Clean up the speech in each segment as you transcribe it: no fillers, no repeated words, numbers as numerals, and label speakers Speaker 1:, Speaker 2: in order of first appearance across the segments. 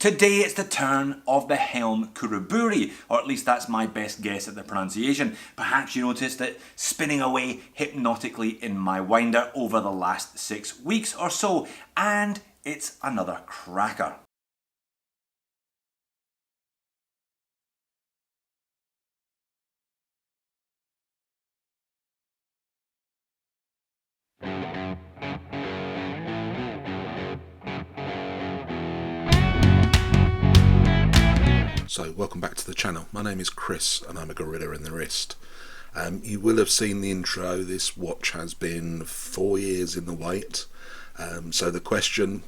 Speaker 1: Today it's the turn of the Helm Khuraburi, or at least that's my best guess at the pronunciation. Perhaps you noticed it spinning away hypnotically in my winder over the last 6 weeks or so, and it's another cracker.
Speaker 2: So welcome back to the channel. My name is Chris and I'm a gorilla in the wrist. You will have seen the intro. This watch has been 4 years in the wait. So the question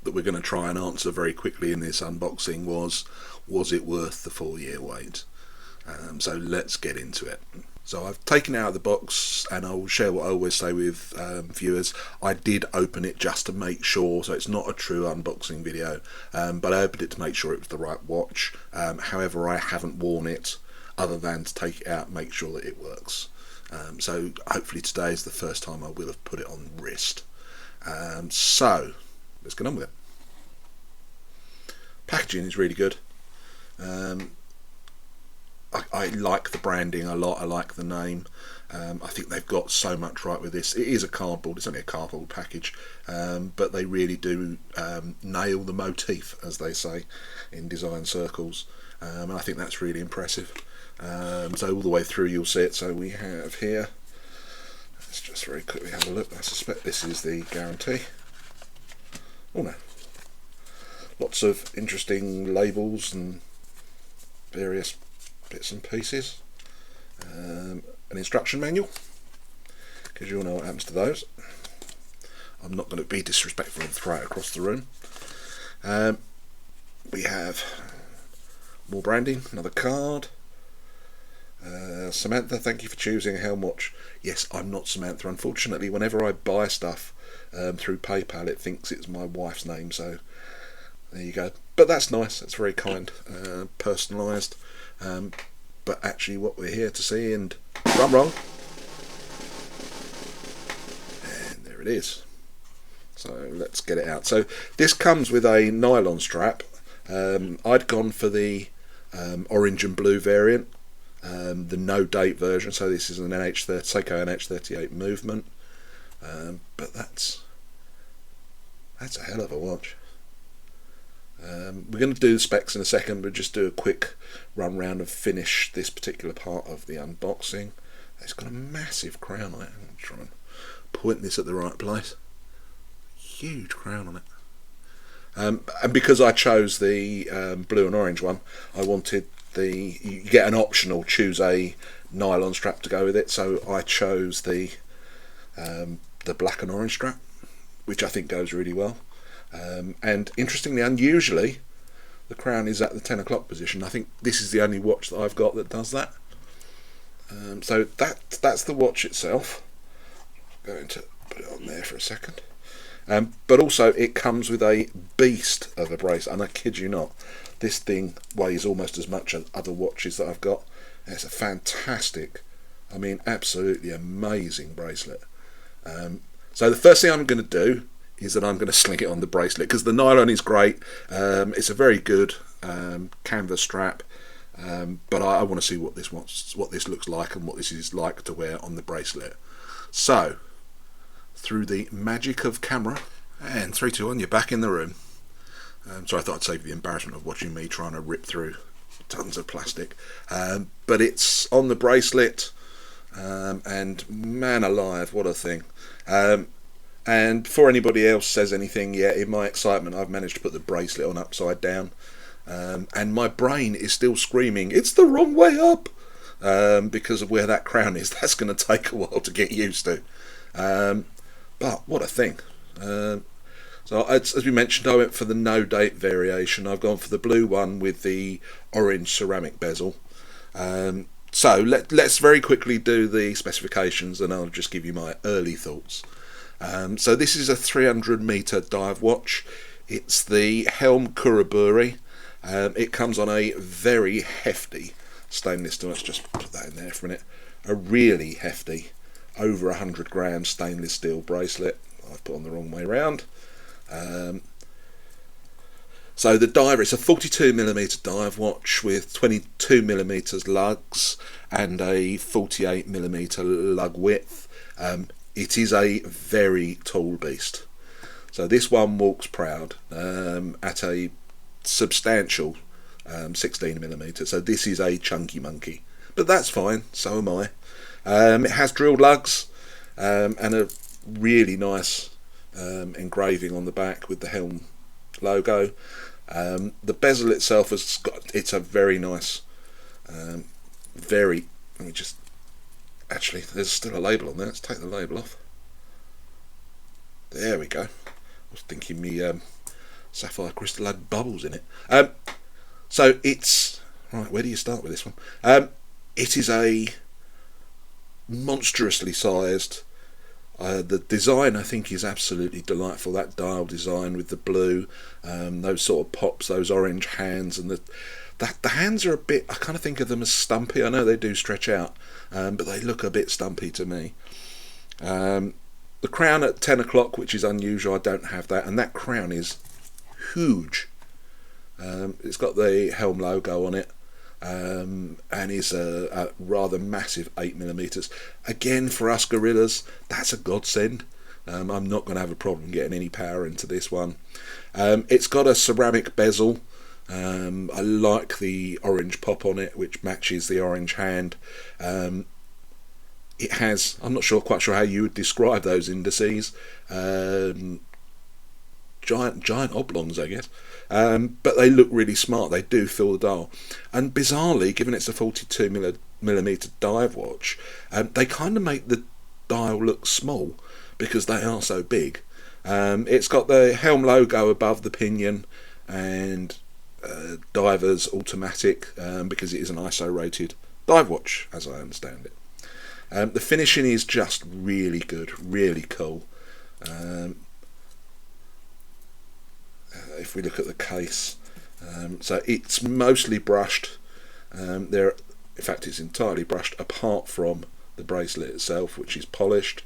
Speaker 2: that we're going to try and answer very quickly in this unboxing was it worth the 4-year wait? So let's get into it. So I've taken it out of the box and I'll share what I always say with viewers. I did open it just to make sure, so it's not a true unboxing video, but I opened it to make sure it was the right watch. However, I haven't worn it other than to take it out and make sure that it works. So hopefully today is the first time I will have put it on wrist. So let's get on with it. Packaging is really good. I like the branding a lot. I like the name. I think they've got so much right with this. It is a cardboard, it's only a cardboard package, but they really do nail the motif, as they say in design circles, and I think that's really impressive. So all the way through you'll see it. So we have here, let's just very quickly have a look. I suspect this is the guarantee. Oh no, lots of interesting labels and various bits and pieces. An instruction manual, because you all know what happens to those. I'm not going to be disrespectful and throw it across the room. We have more branding, another card. Samantha, thank you for choosing a Helm watch. Yes, I'm not Samantha. Unfortunately, whenever I buy stuff through PayPal, it thinks it's my wife's name, so there you go. But that's nice, that's very kind, personalised. But actually what we're here to see, and drum roll, and there it is. So let's get it out. So this comes with a nylon strap. I'd gone for the orange and blue variant, the no date version, so this is an Seiko NH38 movement, but that's a hell of a watch. We're going to do the specs in a second, but just do a quick run round and finish this particular part of the unboxing. It's got a massive crown on it. I'm trying to point this at the right place. Huge crown on it. And because I chose the blue and orange one, I wanted you get an optional, choose a nylon strap to go with it. So I chose the black and orange strap, which I think goes really well. And interestingly, unusually, the crown is at the 10 o'clock position. I think this is the only watch that I've got that does that. So that's the watch itself. I'm going to put it on there for a second. But also it comes with a beast of a bracelet, and I kid you not, this thing weighs almost as much as other watches that I've got. And it's a fantastic, I mean absolutely amazing bracelet. So the first thing I'm going to do is that I'm going to sling it on the bracelet, because the nylon is great. It's a very good canvas strap, but I want to see what this looks like and what this is like to wear on the bracelet. So through the magic of camera, and 3, 2, 1, you're back in the room. So I thought I'd save the embarrassment of watching me trying to rip through tons of plastic, but it's on the bracelet, and man alive, what a thing. And before anybody else says anything, yeah, in my excitement I've managed to put the bracelet on upside down, and my brain is still screaming it's the wrong way up, because of where that crown is. That's going to take a while to get used to, but what a thing. So as we mentioned, I went for the no date variation. I've gone for the blue one with the orange ceramic bezel. So let's very quickly do the specifications and I'll just give you my early thoughts. So this is a 300-meter dive watch. It's the Helm Khuraburi. It comes on a very hefty stainless steel. Let's just put that in there for a minute. A really hefty, over 100 grams stainless steel bracelet. I've put on the wrong way round. So the diver, it's a 42mm dive watch with 22mm lugs and a 48mm lug width. It is a very tall beast. So this one walks proud at a substantial 16mm. So this is a chunky monkey, but that's fine. So am I. It has drilled lugs and a really nice engraving on the back with the Helm logo. The bezel itself it's a very nice, let me just, actually there's still a label on there, let's take the label off. There we go. I was thinking me sapphire crystal had bubbles in it. So it's, right, where do you start with this one? It is a monstrously sized. The design, I think, is absolutely delightful. That dial design with the blue, those sort of pops, those orange hands, and the hands are a bit, I kind of think of them as stumpy. I know they do stretch out, but they look a bit stumpy to me. The crown at 10 o'clock, which is unusual, I don't have that, and that crown is huge. It's got the Helm logo on it. And is a rather massive 8mm. Again, for us gorillas, that's a godsend. I'm not going to have a problem getting any power into this one. It's got a ceramic bezel. I like the orange pop on it, which matches the orange hand. It has, I'm not quite sure how you would describe those indices. Giant oblongs, I guess. But they look really smart. They do fill the dial, and bizarrely, given it's a 42mm dive watch, they kind of make the dial look small because they are so big. It's got the Helm logo above the pinion and diver's automatic because it is an ISO rated dive watch, as I understand it. The finishing is just really good, really cool. If we look at the case, so it's mostly brushed. In fact, it's entirely brushed apart from the bracelet itself, which is polished.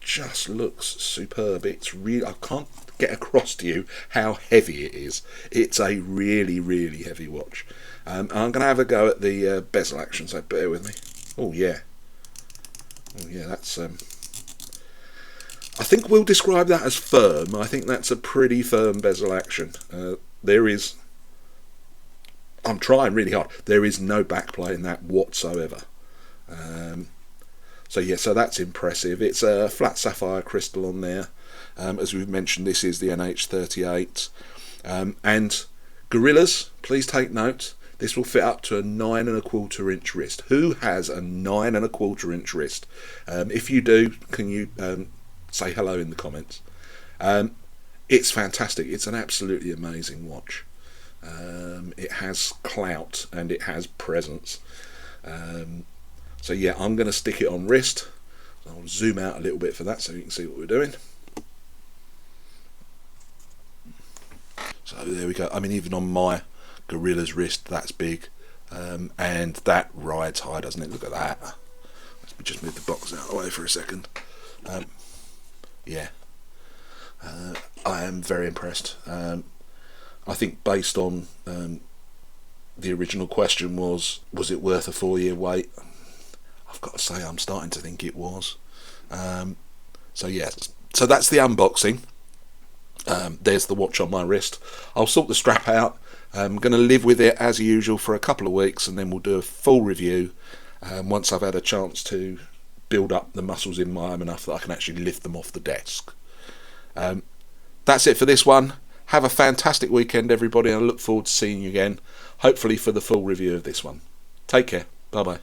Speaker 2: Just looks superb. It's really, I can't get across to you how heavy it is. It's a really, really heavy watch. I'm going to have a go at the bezel action, so bear with me. Oh yeah, that's I think we'll describe that as firm. I think that's a pretty firm bezel action. I'm trying really hard. There is no backplay in that whatsoever. So that's impressive. It's a flat sapphire crystal on there. As we've mentioned, this is the NH38. And gorillas, please take note. This will fit up to a 9¼ inch wrist. Who has a 9¼ inch wrist? If you do, can you say hello in the comments? It's fantastic. It's an absolutely amazing watch. It has clout and it has presence. So yeah, I'm going to stick it on wrist. I'll zoom out a little bit for that so you can see what we're doing. So there we go. I mean, even on my gorilla's wrist, that's big, and that rides high, doesn't it? Look at that. Let's just move the box out of the way for a second. Yeah, I am very impressed. I think based on the original question was it worth a 4-year wait? I've got to say I'm starting to think it was. So yeah, so that's the unboxing. There's the watch on my wrist. I'll sort the strap out. I'm going to live with it as usual for a couple of weeks, and then we'll do a full review once I've had a chance to build up the muscles in my arm enough that I can actually lift them off the desk. That's it for this one. Have a fantastic weekend, everybody, and I look forward to seeing you again, hopefully for the full review of this one. Take care. Bye bye.